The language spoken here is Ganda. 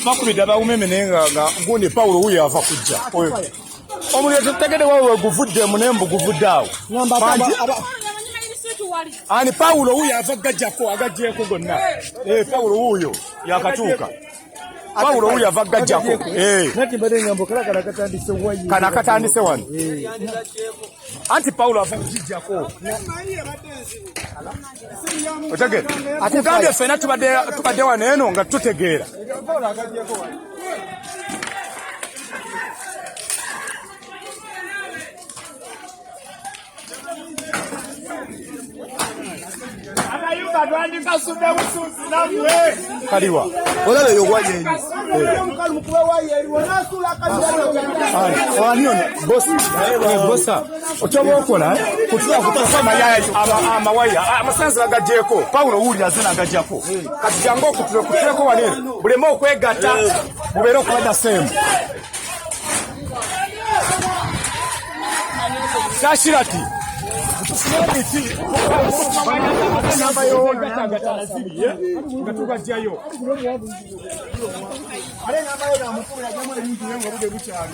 Makubida bawumeme nenga gundi Paulo huyo ava kujja. Omuntu tegede wawe guvudde munembu guvudde awo. Ani Paulo huyo ava gajjako agajjeko gonna. Paulo huyo yakatuuka. Paulo huyo ava gajjako. Nati bade ngambo kala katandise wayi. Kana katandise wano. Anti Paulo ava kujjako. Otage. Akugambye fena tubadde wano eno nga tutegeera. Kaliwa. Olala yogwaje ni. Bossa. Ochobo okola kutufama amawaya amasanzi bagajeko Paulo wuli azina gajako kati jango okutuleeko wale bulema okwegatta mubeera okulada semu Sashirati namba yo gatanga zili ngatuka jayo ale namba yo na mukuru ya jamaa y'intu yango bude buchali